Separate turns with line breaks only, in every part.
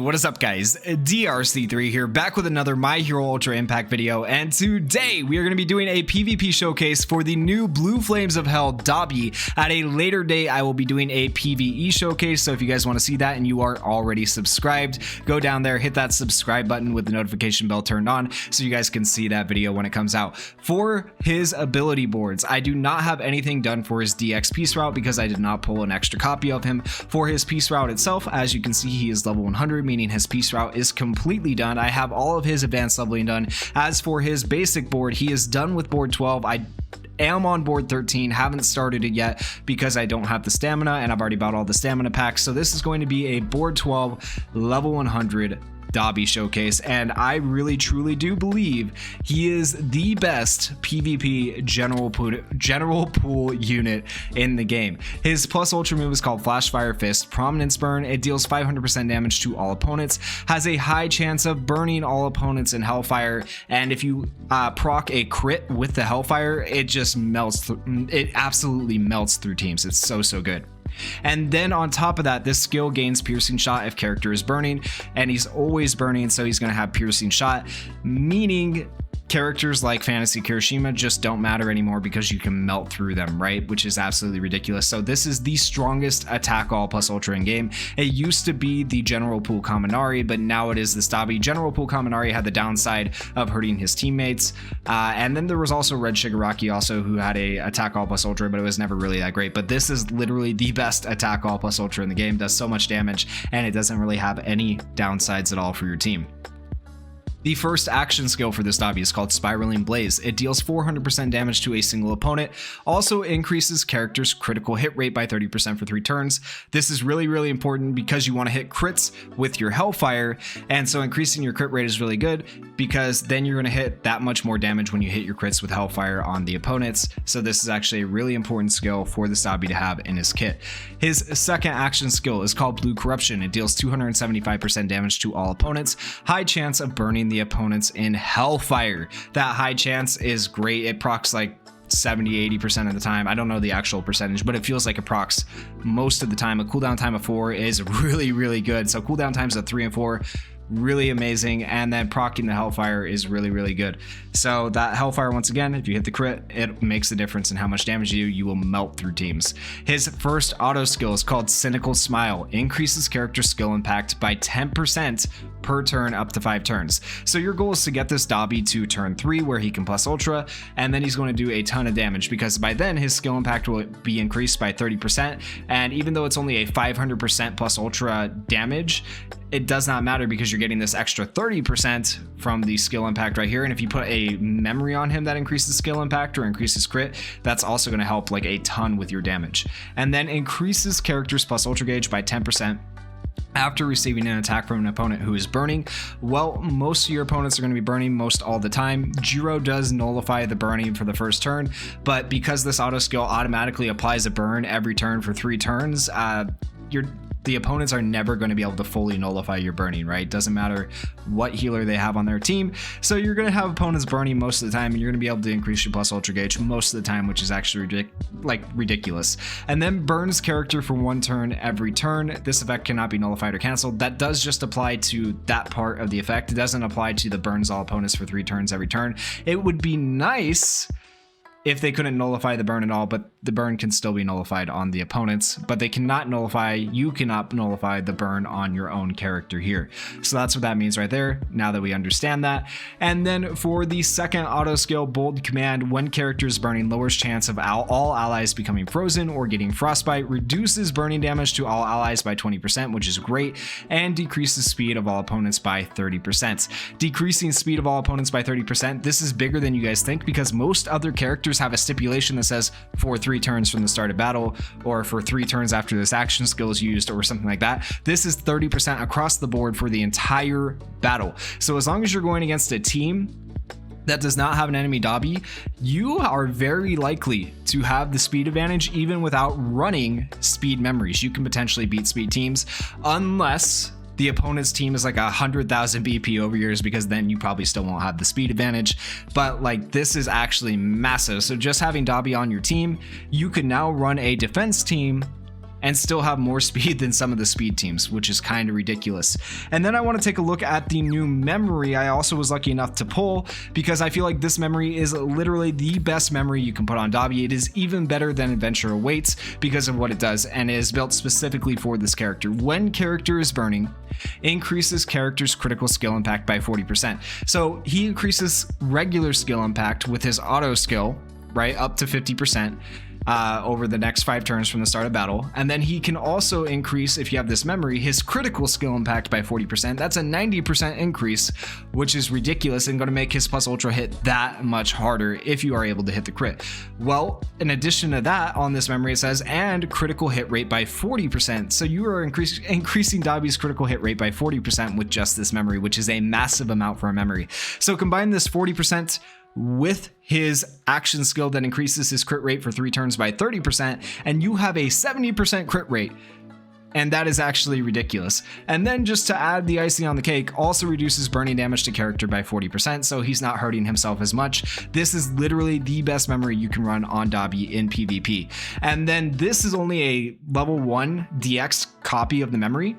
what is up guys? DRC3 here, back with another My Hero Ultra Impact video, and today we are going to be doing a PvP showcase for the new Blue Flames of Hell Dabi. At a later date, I will be doing a PvE showcase, so if you guys want to see that and you are already subscribed, go down there, hit that subscribe button with the notification bell turned on so you guys can see that video when it comes out. For his ability boards, I do not have anything done for his DX Peace Route because I did not pull an extra copy of him. For his Peace Route itself, as you can see, he is level 100, meaning his Peace Route is completely done. I have all of his advanced leveling done. As for his basic board, he is done with board 12. I am on board 13, haven't started it yet because I don't have the stamina, and I've already bought all the stamina packs. So this is going to be a board 12 level 100 Dabi showcase, and I really truly do believe he is the best PvP general pool unit in the game. His plus ultra move is called Flash Fire Fist Prominence Burn. It deals 500% damage to all opponents, has a high chance of burning all opponents in Hellfire, and if you proc a crit with the Hellfire, it just melts, it absolutely melts through teams. It's so good. And then on top of that, this skill gains piercing shot if character is burning, and he's always burning, so he's going to have piercing shot, meaning characters like Fantasy Kirishima just don't matter anymore because you can melt through them, right? Which is absolutely ridiculous. So this is the strongest attack all plus ultra in game. It used to be the general pool Kaminari, but now it is this Dabi. General pool Kaminari had the downside of hurting his teammates, and then there was also Red Shigaraki also, who had a attack all plus ultra, but it was never really that great. But this is literally the best attack all plus ultra in the game. Does so much damage, and it doesn't really have any downsides at all for your team. The first action skill for this Dabi is called Spiraling Blaze. It deals 400% damage to a single opponent, also increases character's critical hit rate by 30% for 3 turns. This is really important because you want to hit crits with your Hellfire, and so increasing your crit rate is really good because then you're going to hit that much more damage when you hit your crits with Hellfire on the opponents. So this is actually a really important skill for this Dabi to have in his kit. His second action skill is called Blue Corruption. It deals 275% damage to all opponents, high chance of burning the opponents in Hellfire. That high chance is great. It procs like 70-80% of the time. I don't know the actual percentage, but it feels like it procs most of the time. A cooldown time of 4 is really good. So cooldown times of 3 and 4, really amazing, and then proccing the Hellfire is really good. So that Hellfire, once again, if you hit the crit, it makes the difference in how much damage you will melt through teams. His first auto skill is called Cynical Smile. Increases character skill impact by 10% per turn up to 5 turns. So your goal is to get this Dabi to turn 3 where he can plus ultra, and then he's going to do a ton of damage because by then his skill impact will be increased by 30%, and even though it's only a 500% plus ultra damage, it does not matter because you're getting this extra 30% from the skill impact right here. And if you put a memory on him that increases skill impact or increases crit, that's also going to help like a ton with your damage. And then increases characters plus ultra gauge by 10% after receiving an attack from an opponent who is burning. Well, most of your opponents are going to be burning most all the time. Jiro does nullify the burning for the first turn, but because this auto skill automatically applies a burn every turn for 3 turns, the opponents are never going to be able to fully nullify your burning, right? Doesn't matter what healer they have on their team. So you're going to have opponents burning most of the time, and you're going to be able to increase your plus ultra gauge most of the time, which is actually ridiculous. And then burns character for 1 turn every turn. This effect cannot be nullified or canceled. That does just apply to that part of the effect. It doesn't apply to the burns all opponents for 3 turns every turn. It would be nice if they couldn't nullify the burn at all, but the burn can still be nullified on the opponents, but you cannot nullify the burn on your own character here. So that's what that means right there, now that we understand that. And then for the second auto skill, Bold Command, when character is burning, lowers chance of all allies becoming frozen or getting frostbite, reduces burning damage to all allies by 20%, which is great, and decreases speed of all opponents by 30%. Decreasing speed of all opponents by 30%, this is bigger than you guys think because most other characters have a stipulation that says for 3 turns from the start of battle, or for 3 turns after this action skill is used, or something like that. This is 30% across the board for the entire battle. So as long as you're going against a team that does not have an enemy Dabi, you are very likely to have the speed advantage even without running speed memories. You can potentially beat speed teams unless the opponent's team is like 100,000 BP over yours, because then you probably still won't have the speed advantage. But like, this is actually massive. So just having Dabi on your team, you can now run a defense team and still have more speed than some of the speed teams, which is kind of ridiculous. And then I want to take a look at the new memory I also was lucky enough to pull, because I feel like this memory is literally the best memory you can put on Dabi. It is even better than Adventure Awaits because of what it does, and it is built specifically for this character. When character is burning, increases character's critical skill impact by 40%. So he increases regular skill impact with his auto skill, right, up to 50%. Over the next 5 turns from the start of battle. And then he can also increase, if you have this memory, his critical skill impact by 40%. That's a 90% increase, which is ridiculous and going to make his plus ultra hit that much harder if you are able to hit the crit. Well, in addition to that, on this memory it says, and critical hit rate by 40%. So you are increasing Dabi's critical hit rate by 40% with just this memory, which is a massive amount for a memory. So combine this 40% with his action skill that increases his crit rate for 3 turns by 30%, and you have a 70% crit rate. And that is actually ridiculous. And then just to add the icing on the cake, also reduces burning damage to character by 40%, so he's not hurting himself as much. This is literally the best memory you can run on Dabi in PvP. And then this is only a level 1 DX copy of the memory.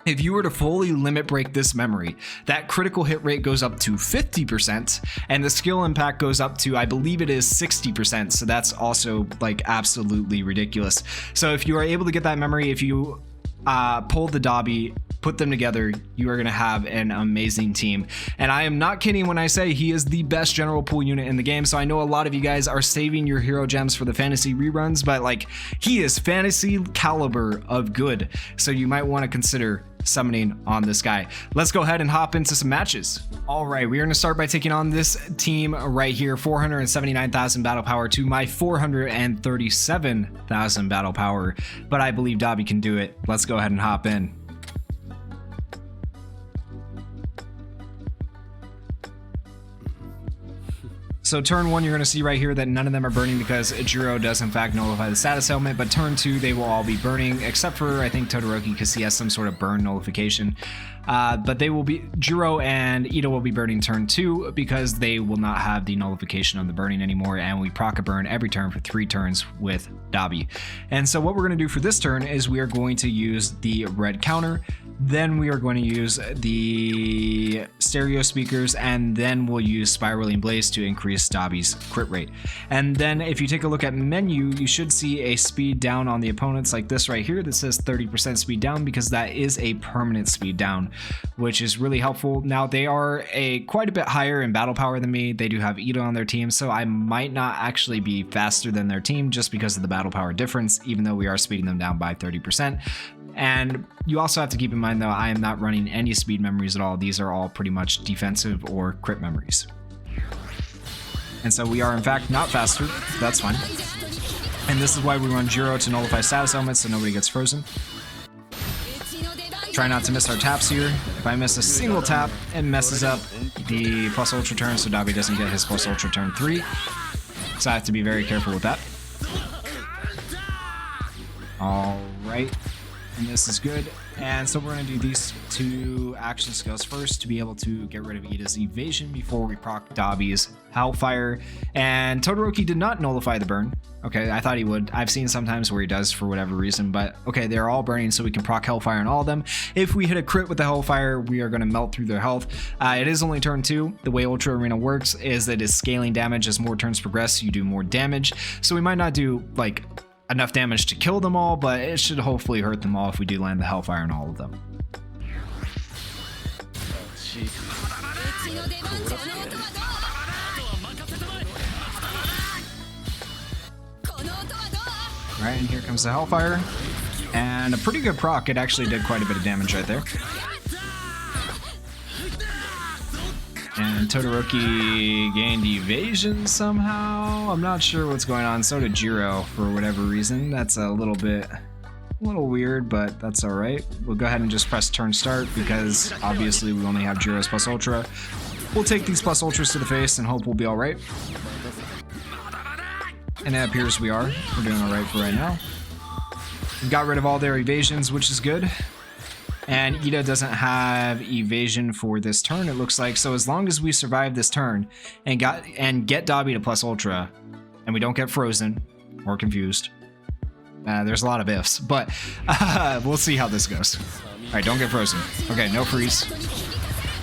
If you were to fully limit break this memory, that critical hit rate goes up to 50%, and the skill impact goes up to, I believe it is 60%. So that's also like absolutely ridiculous. So if you are able to get that memory, if you pull the Dabi, put them together, you are going to have an amazing team. And I am not kidding when I say he is the best general pool unit in the game. So I know a lot of you guys are saving your hero gems for the fantasy reruns, but like, he is fantasy caliber of good. So you might want to consider summoning on this guy. Let's go ahead and hop into some matches. All right, we are going to start by taking on this team right here, 479,000 battle power to my 437,000 battle power, but I believe Dabi can do it. Let's go ahead and hop in. So turn 1, you're going to see right here that none of them are burning because Jiro does in fact nullify the status element, but turn 2 they will all be burning, except for I think Todoroki because he has some sort of burn nullification. But they will be, Jiro and Ito will be burning turn 2 because they will not have the nullification on the burning anymore, and we proc a burn every turn for 3 turns with Dabi. And so what we're going to do for this turn is we are going to use the red counter, then we are going to use the stereo speakers, and then we'll use Spiraling Blaze to increase Dabi's crit rate. And then if you take a look at menu, you should see a speed down on the opponents like this right here that says 30% speed down, because that is a permanent speed down, which is really helpful. Now they are quite a bit higher in battle power than me. They do have Ito on their team, so I might not actually be faster than their team just because of the battle power difference, even though we are speeding them down by 30%. And you also have to keep in mind though, I am not running any speed memories at all. These are all pretty much defensive or crit memories. And so we are in fact not faster, that's fine. And this is why we run Jiro to nullify status elements so nobody gets frozen. Try not to miss our taps here. If I miss a single tap, it messes up the plus ultra turn, so Dabi doesn't get his plus ultra turn 3. So I have to be very careful with that. Alright, and this is good. And so we're going to do these 2 action skills first to be able to get rid of Ida's evasion before we proc Dabi's Hellfire. And Todoroki did not nullify the burn. Okay, I thought he would. I've seen sometimes where he does for whatever reason, but okay, they're all burning, so we can proc Hellfire on all of them. If we hit a crit with the Hellfire, we are going to melt through their health. It is only turn 2. The way Ultra Arena works is that it's scaling damage. As more turns progress, you do more damage. So we might not do like enough damage to kill them all, but it should hopefully hurt them all if we do land the Hellfire on all of them. Right, and here comes the Hellfire. And a pretty good proc. It actually did quite a bit of damage right there. And Todoroki gained evasion somehow. I'm not sure what's going on. So did Jiro for whatever reason. That's a little weird, but that's all right. We'll go ahead and just press turn start because obviously we only have Jiro's plus ultra. We'll take these plus ultras to the face and hope we'll be all right. And it appears we are. We're doing all right for right now. We got rid of all their evasions, which is good. And Ida doesn't have evasion for this turn, it looks like. So as long as we survive this turn and get Dabi to plus ultra, and we don't get frozen or confused, There's a lot of ifs, but we'll see how this goes. All right, don't get frozen. Okay, no freeze.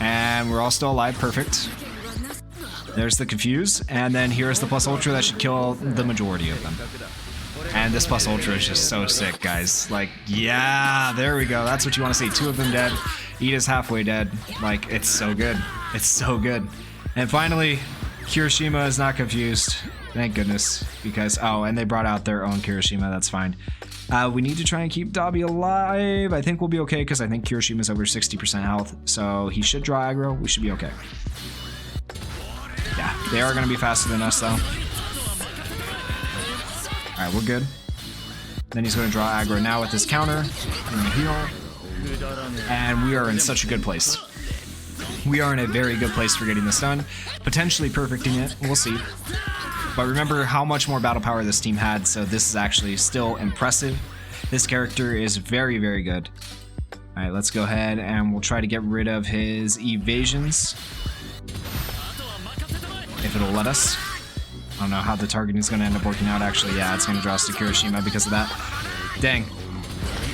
And we're all still alive. Perfect. There's the confuse, and then here's the plus ultra that should kill the majority of them. And this plus ultra is just so sick, guys. Like, yeah, there we go. That's what you want to see. 2 of them dead. Ida's halfway dead. Like, it's so good. It's so good. And finally, Kirishima is not confused. Thank goodness. Because, oh, and they brought out their own Kirishima. That's fine. We need to try and keep Dabi alive. I think we'll be okay because I think Kirishima's over 60% health. So he should draw aggro. We should be okay. Yeah, they are going to be faster than us, though. Alright, we're good. Then he's going to draw aggro now with his counter. I'm going to heal. And we are in such a good place. We are in a very good place for getting this done. Potentially perfecting it. We'll see. But remember how much more battle power this team had, so this is actually still impressive. This character is very, very good. Alright, let's go ahead and we'll try to get rid of his evasions. If it'll let us. I don't know how the targeting is going to end up working out, actually. Yeah, it's going to draw us to Kirishima because of that. Dang.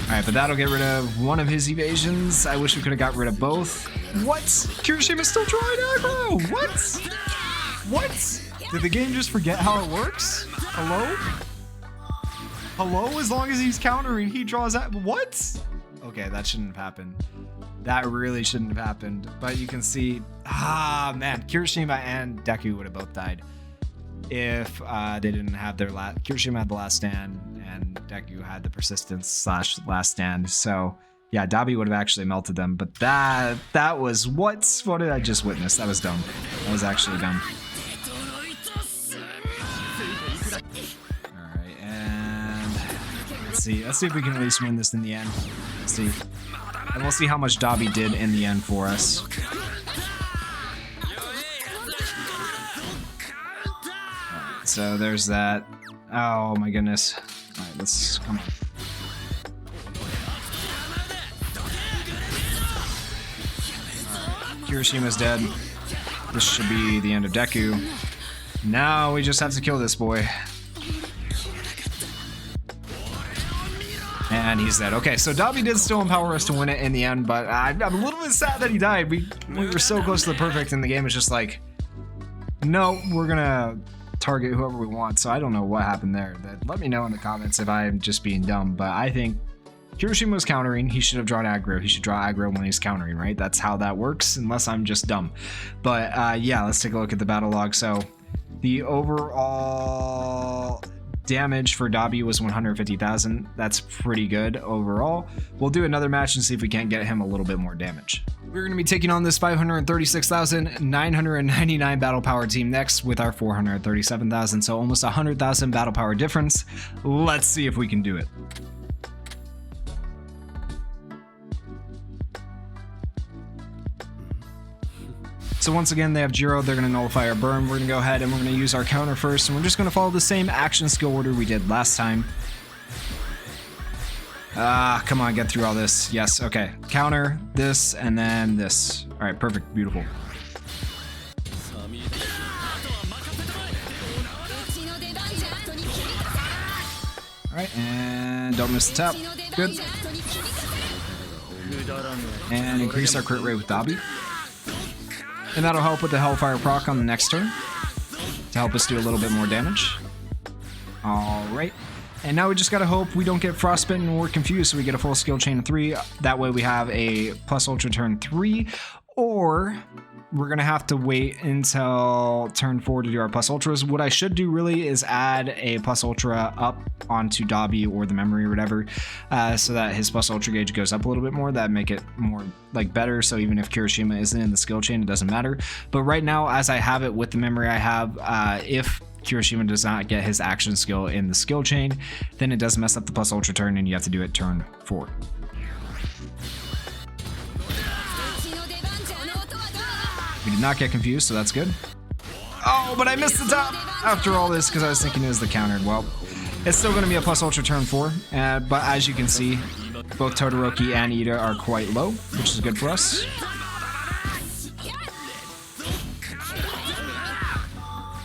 Alright, but that'll get rid of one of his evasions. I wish we could have got rid of both. What? Kirishima's still drawing aggro! What? What? Did the game just forget how it works? Hello? Hello? As long as he's countering, he draws at what? Okay, that shouldn't have happened. That really shouldn't have happened. But you can see, man, Kirishima and Deku would have both died if they didn't have their last. Kirishima had the last stand, and Deku had the persistence / last stand. So yeah, Dabi would have actually melted them. But that was what did I just witness? That was dumb. That was actually dumb. All right, and let's see if we can at least win this in the end. Let's see. And we'll see how much Dabi did in the end for us. Alright, so there's that. Oh my goodness. Alright, let's come on. Kirishima's dead. This should be the end of Deku. Now we just have to kill this boy. And he's dead. Okay, so Dabi did still empower us to win it in the end, but I'm a little bit sad that he died. We were so close to the perfect, and the game is just like, no, we're gonna target whoever we want. So I don't know what happened there. Let me know in the comments if I'm just being dumb, but I think Kirishima was countering. He should have drawn aggro. He should draw aggro when he's countering, right? That's how that works, unless I'm just dumb. But yeah, let's take a look at the battle log. So the overall damage for Dabi was 150,000. That's pretty good overall. We'll do another match and see if we can't get him a little bit more damage. We're going to be taking on this 536,999 battle power team next with our 437,000, so almost 100,000 battle power difference. Let's see if we can do it. So once again, they have Jiro. They're going to nullify our burn. We're going to go ahead and we're going to use our counter first. And we're just going to follow the same action skill order we did last time. Come on, get through all this. Yes, okay. Counter, this, and then this. All right, perfect, beautiful. All right, and don't miss the tap. Good. And increase our crit rate with Dabi. And that'll help with the Hellfire proc on the next turn to help us do a little bit more damage. Alright. And now we just gotta hope we don't get frostbitten or confused, so we get a full skill chain of 3. That way we have a plus ultra turn 3, or we're gonna have to wait until turn 4 to do our plus ultras. What I should do really is add a plus ultra up onto Dabi or the memory or whatever, so that his plus ultra gauge goes up a little bit more. That make it more like better, so even if Kirishima isn't in the skill chain, it doesn't matter. But right now, as I have it with the memory I have, if Kirishima does not get his action skill in the skill chain, then it does mess up the plus ultra turn and you have to do it turn 4. We did not get confused, so that's good. Oh, but I missed the top after all this because I was thinking it was the countered. Well, it's still going to be a plus ultra turn 4, but as you can see, both Todoroki and Ida are quite low, which is good for us.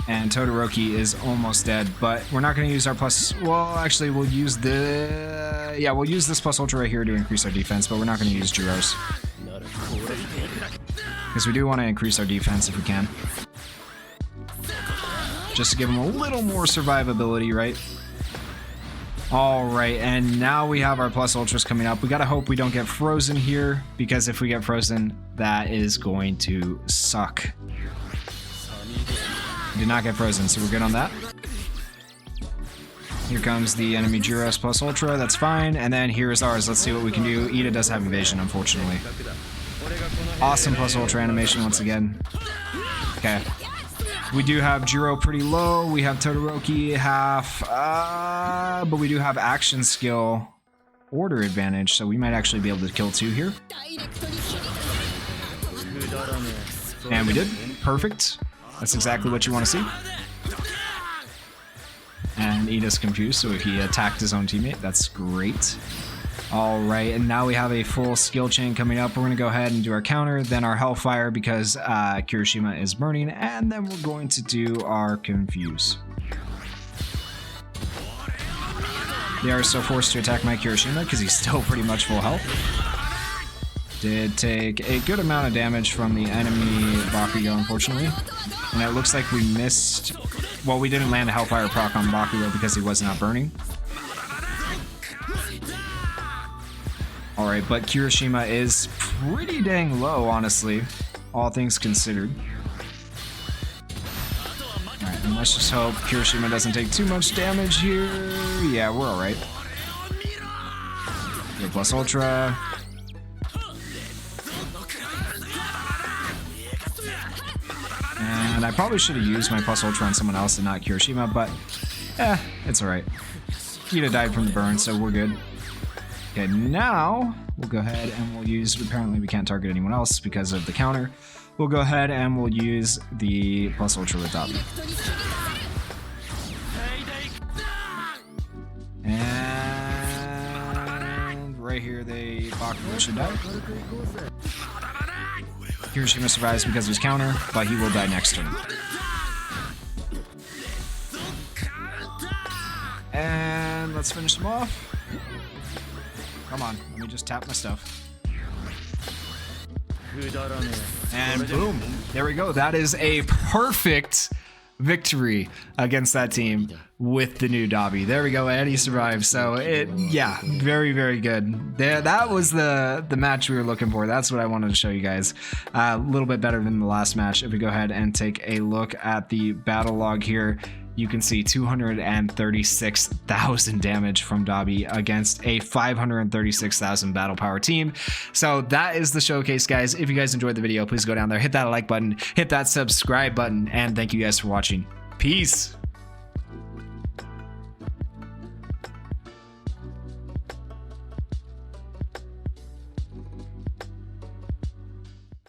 And Todoroki is almost dead, but we're not going to use our plus... Well, actually, we'll use the... Yeah, we'll use this plus ultra right here to increase our defense, but we're not going to use Jiro's. Because we do want to increase our defense if we can. Just to give him a little more survivability, right? Alright, and now we have our plus ultras coming up. We gotta hope we don't get frozen here, because if we get frozen, that is going to suck. Did not get frozen, so we're good on that. Here comes the enemy Jiro's plus ultra, that's fine. And then here's ours, let's see what we can do. Ida does have evasion, unfortunately. Awesome plus ultra animation once again. Okay. We do have Jiro pretty low, we have Todoroki half, but we do have action skill order advantage, so we might actually be able to kill 2 here. And we did, perfect. That's exactly what you want to see. And Ida's confused, so he attacked his own teammate. That's great. Alright, and now we have a full skill chain coming up. We're going to go ahead and do our counter, then our Hellfire because Kirishima is burning, and then we're going to do our Confuse. They are so forced to attack my Kirishima because he's still pretty much full health. Did take a good amount of damage from the enemy Bakugo, unfortunately. And it looks like we missed... Well, we didn't land a Hellfire proc on Bakugo because he was not burning. Alright, but Kirishima is pretty dang low, honestly. All things considered. Alright, and let's just hope Kirishima doesn't take too much damage here. Yeah, we're alright. Plus Ultra. And I probably should have used my plus ultra on someone else and not Kirishima, but it's alright. Ida died from the burn, so we're good. Okay, now we'll go ahead and we'll use, apparently we can't target anyone else because of the counter. We'll go ahead and we'll use the plus ultra with Dabi. And right here, they Bakugo should die. Kirishima survives because of his counter, but he will die next turn. And let's finish him off. Come on, let me just tap my stuff. And boom, there we go. That is a perfect victory against that team with the new Dabi. There we go, and he survived. So yeah, very, very good. That was the match we were looking for. That's what I wanted to show you guys. A little bit better than the last match. If we go ahead and take a look at the battle log here, you can see 236,000 damage from Dabi against a 536,000 battle power team. So that is the showcase, guys. If you guys enjoyed the video, please go down there, hit that like button, hit that subscribe button, and thank you guys for watching. Peace.